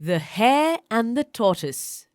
The Hare and the Tortoise.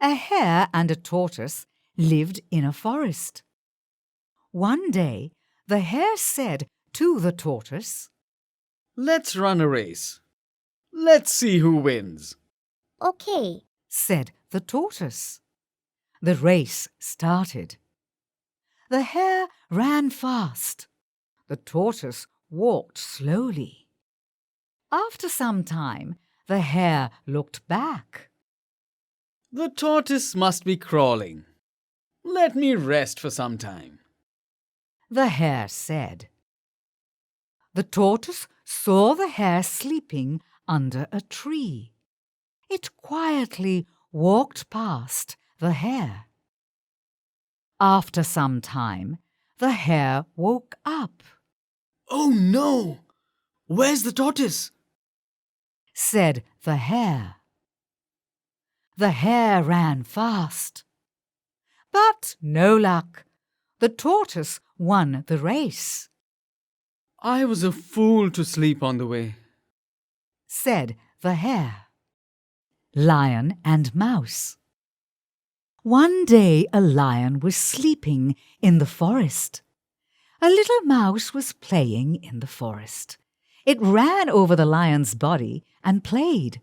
A hare and a tortoise lived in a forest. One day, the hare said to the tortoise, "Let's run a race. Let's see who wins." Okay. said the tortoise. The race started. The hare ran fast. The tortoise walked slowly. After some time, the hare looked back. "The tortoise must be crawling. Let me rest for some time." The hare said. The tortoise saw the hare sleeping under a tree. It quietly walked past the hare. After some time, the hare woke up, "Oh no! Where's the tortoise?" said the hare. The hare ran fast. But no luck. The tortoise won the race, "I was a fool to sleep on the way." said the hare. Lion and Mouse. One day a lion was sleeping in the forest. A little mouse was playing in the forest. It ran over the lion's body and played.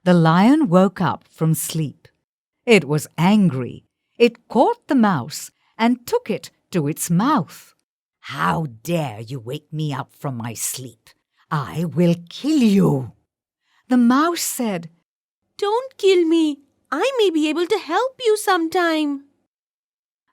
The lion woke up from sleep. It was angry. It caught the mouse and took it to its mouth. "How dare you wake me up from my sleep? I will kill you." The mouse said, Don't kill me. I may be able to help you sometime.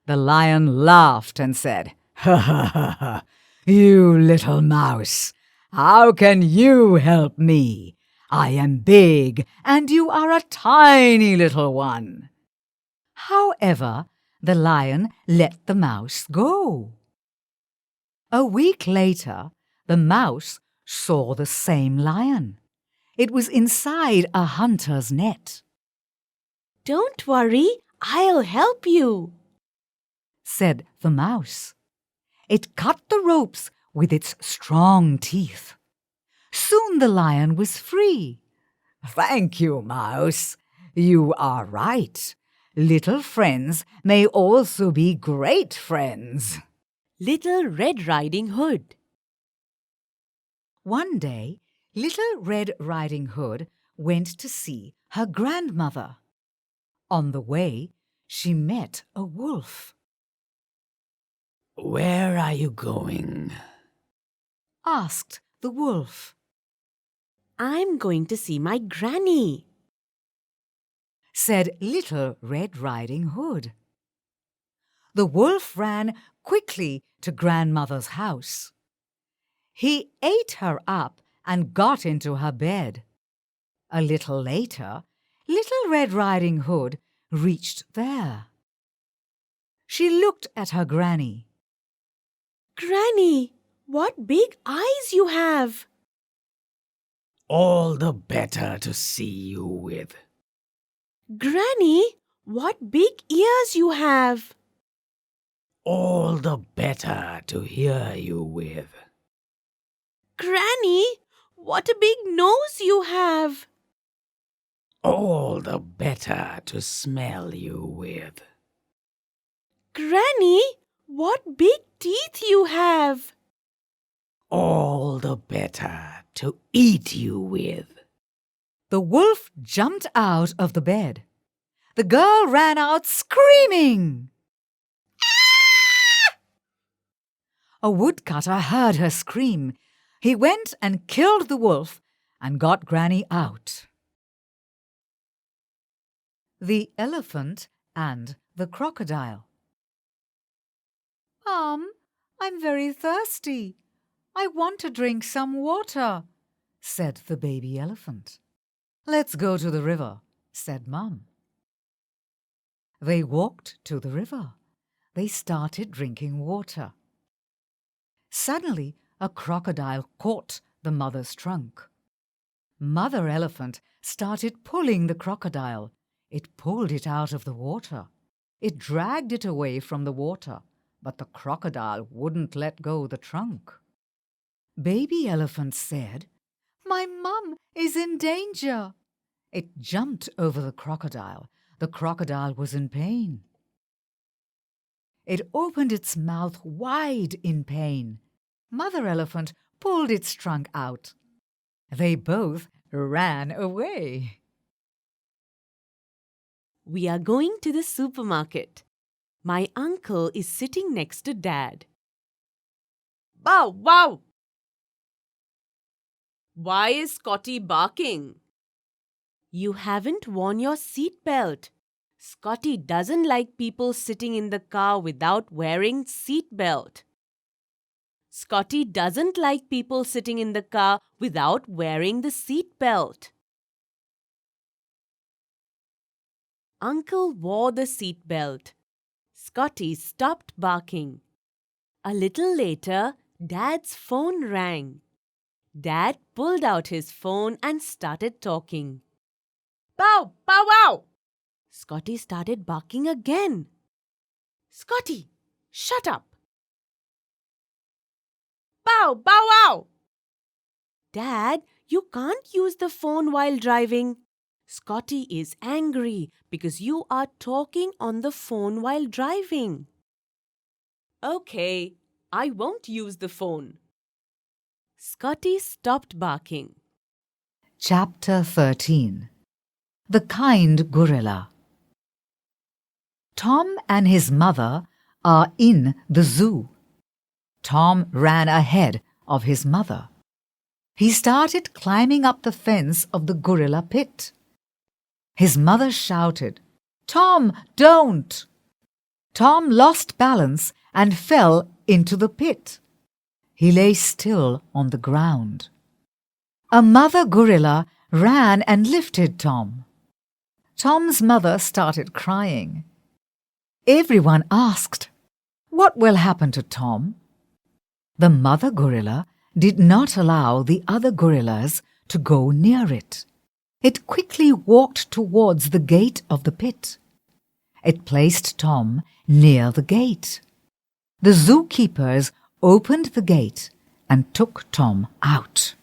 The lion laughed and said, "Ha ha ha ha! You little mouse! How can you help me? I am big and you are a tiny little one." However, the lion let the mouse go. A week later, the mouse saw the same lion. It was inside a hunter's net. Don't worry. I'll help you, said the mouse. It cut the ropes with its strong teeth. Soon the lion was free. "Thank you, mouse. You are right. Little friends may also be great friends." Little Red Riding Hood. One day, Little Red Riding Hood went to see her grandmother. On the way, she met a wolf. "Where are you going?" asked the wolf. I'm going to see my granny, said Little Red Riding Hood. The wolf ran quickly to grandmother's house. He ate her up and got into her bed. A little later, Little Red Riding Hood reached there. She looked at her granny. Granny, what big eyes you have. "All the better to see you with." Granny, what big ears you have. "All the better to hear you with." Granny, what a big nose you have. "All the better to smell you with." Granny, what big teeth you have. "All the better to eat you with." The wolf jumped out of the bed. The girl ran out screaming. A woodcutter heard her scream. He went and killed the wolf and got Granny out. The Elephant and the Crocodile. "Mom, I'm very thirsty. I want to drink some water," said the baby elephant. "Let's go to the river," said Mum. They walked to the river. They started drinking water. Suddenly, a crocodile caught the mother's trunk. Mother Elephant started pulling the crocodile. It pulled it out of the water. It dragged it away from the water, but the crocodile wouldn't let go the trunk. Baby Elephant said, "My mum is in danger. It jumped over the crocodile. The crocodile was in pain. It opened its mouth wide in pain. Mother elephant pulled its trunk out. They both ran away. We are going to the supermarket. My uncle is sitting next to Dad. Bow, wow! Why is Scotty barking? You haven't worn your seat belt. Scotty doesn't like people sitting in the car without wearing seat belt. Scotty doesn't like people sitting in the car without wearing the seat belt. Uncle wore the seat belt. Scotty stopped barking. A little later, Dad's phone rang. Dad pulled out his phone and started talking. Bow, bow, wow! Scotty started barking again. Scotty, shut up! Bow, bow, wow! Dad, you can't use the phone while driving. Scotty is angry because you are talking on the phone while driving. Okay, I won't use the phone. Scotty stopped barking. Chapter 13. The Kind Gorilla. Tom and his mother are in the zoo. Tom ran ahead of his mother. He started climbing up the fence of the gorilla pit. His mother shouted, "Tom, don't!" Tom lost balance and fell into the pit. He lay still on the ground. A mother gorilla ran and lifted Tom. Tom's mother started crying. Everyone asked, "What will happen to Tom?" The mother gorilla did not allow the other gorillas to go near it. It quickly walked towards the gate of the pit. It placed Tom near the gate. The zookeepers opened the gate and took Tom out.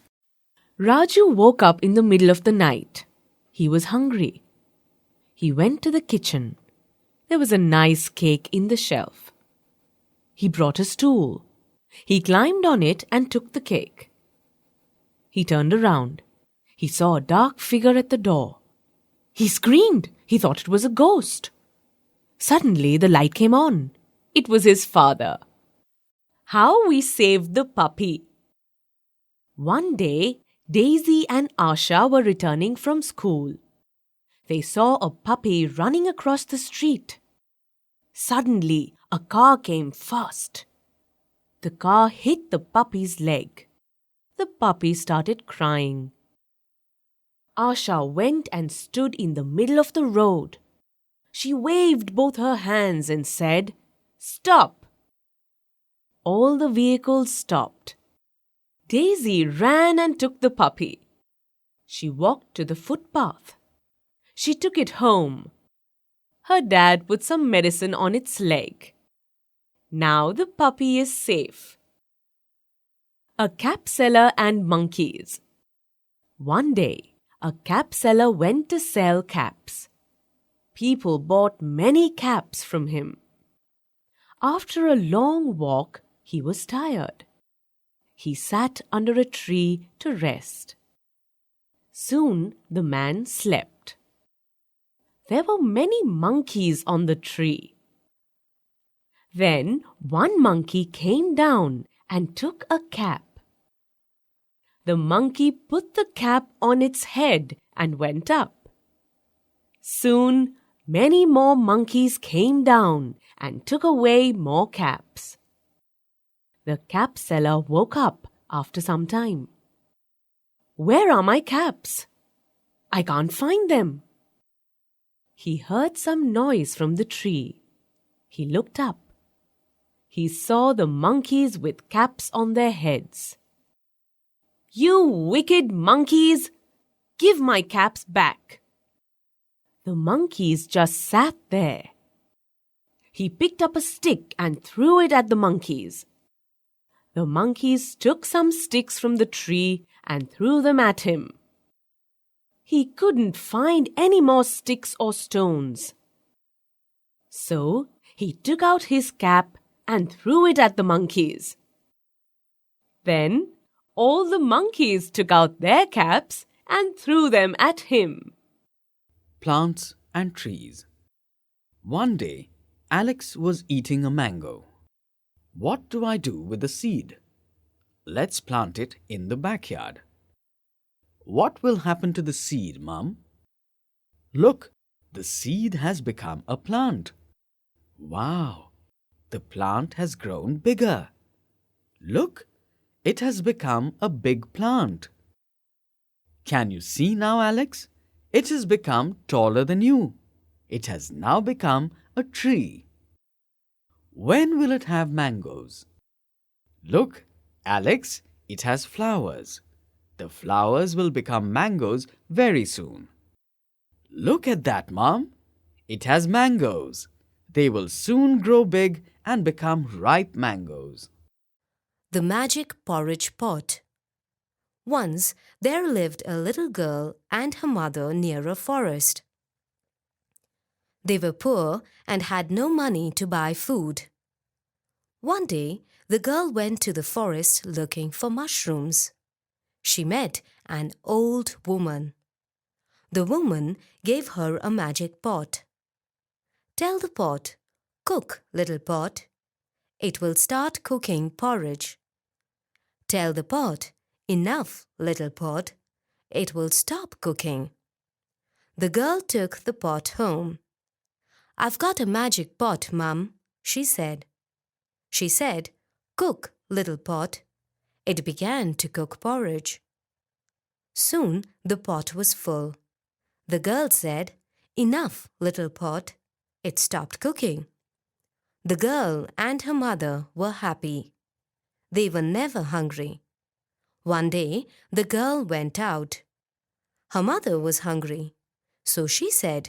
Raju woke up in the middle of the night. He was hungry. He went to the kitchen. There was a nice cake in the shelf. He brought a stool. He climbed on it and took the cake. He turned around. He saw a dark figure at the door. He screamed. He thought it was a ghost. Suddenly the light came on. It was his father. How we saved the puppy. One day, Daisy and Asha were returning from school. They saw a puppy running across the street. Suddenly, a car came fast. The car hit the puppy's leg. The puppy started crying. Asha went and stood in the middle of the road. She waved both her hands and said, "Stop!" All the vehicles stopped. Daisy ran and took the puppy. She walked to the footpath. She took it home. Her dad put some medicine on its leg. Now the puppy is safe. A cap seller and monkeys. One day, a cap seller went to sell caps. People bought many caps from him. After a long walk, he was tired. He sat under a tree to rest. Soon the man slept. There were many monkeys on the tree. Then one monkey came down and took a cap. The monkey put the cap on its head and went up. Soon many more monkeys came down and took away more caps. The cap seller woke up after some time. "Where are my caps? I can't find them." He heard some noise from the tree. He looked up. He saw the monkeys with caps on their heads. "You wicked monkeys! Give my caps back!" The monkeys just sat there. He picked up a stick and threw it at the monkeys. The monkeys took some sticks from the tree and threw them at him. he couldn't find any more sticks or stones. So he took out his cap and threw it at the monkeys. Then all the monkeys took out their caps and threw them at him. Plants and trees. One day, Alex was eating a mango. What do I do with the seed? Let's plant it in the backyard. What will happen to the seed, Mum? Look, the seed has become a plant. Wow, the plant has grown bigger. Look, it has become a big plant. Can you see now, Alex? It has become taller than you. It has now become a tree. When will it have mangoes? Look, Alex, it has flowers. The flowers will become mangoes very soon. Look at that, Mom. It has mangoes. They will soon grow big and become ripe mangoes. The magic porridge pot. Once there lived a little girl and her mother near a forest. They were poor and had no money to buy food. One day, the girl went to the forest looking for mushrooms. She met an old woman. The woman gave her a magic pot. Tell the pot, "Cook, little pot." It will start cooking porridge. Tell the pot, "Enough, little pot." It will stop cooking. The girl took the pot home. "I've got a magic pot, Mum," she said. She said, "Cook, little pot." It began to cook porridge. Soon the pot was full. The girl said, "Enough, little pot." It stopped cooking. The girl and her mother were happy. They were never hungry. One day, the girl went out. Her mother was hungry, so she said,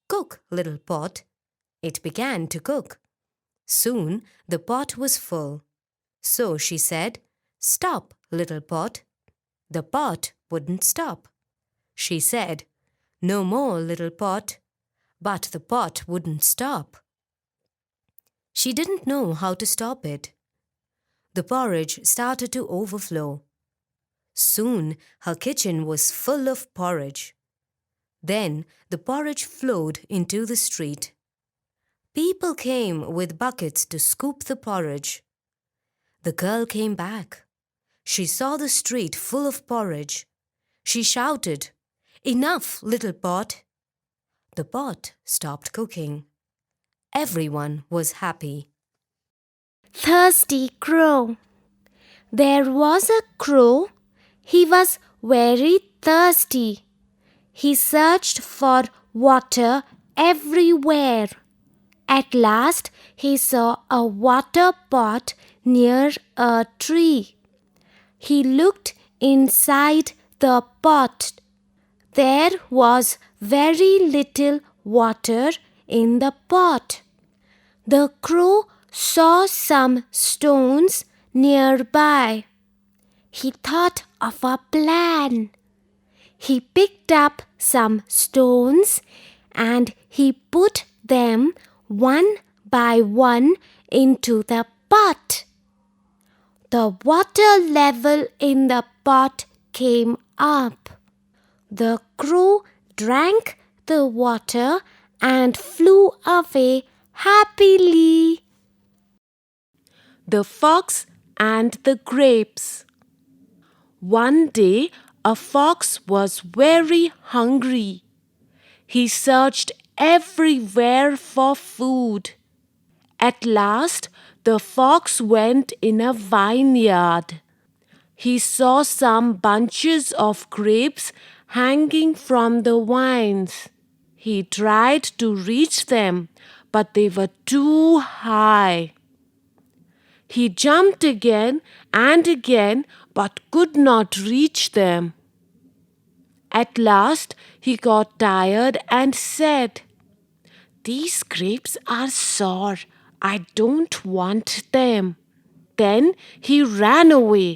"Cook, little pot." It began to cook. Soon the pot was full. So she said, "Stop, little pot." The pot wouldn't stop. She said, "No more, little pot." But the pot wouldn't stop. She didn't know how to stop it. The porridge started to overflow. Soon her kitchen was full of porridge. Then the porridge flowed into the street. People came with buckets to scoop the porridge. The girl came back. She saw the street full of porridge. She shouted, "Enough, little pot." The pot stopped cooking. Everyone was happy. Thirsty crow. There was a crow. He was very thirsty. He searched for water everywhere. At last, he saw a water pot near a tree. He looked inside the pot. There was very little water in the pot. The crow saw some stones nearby. He thought of a plan. He picked up some stones and he put them one by one into the pot. The water level in the pot came up. The crow drank the water and flew away happily. The fox and the grapes. One day, a fox was very hungry. He searched everywhere for food. At last, the fox went in a vineyard. He saw some bunches of grapes hanging from the vines. He tried to reach them, but they were too high. He jumped again and again, but could not reach them. At last, he got tired and said, "These grapes are sour. I don't want them." Then he ran away.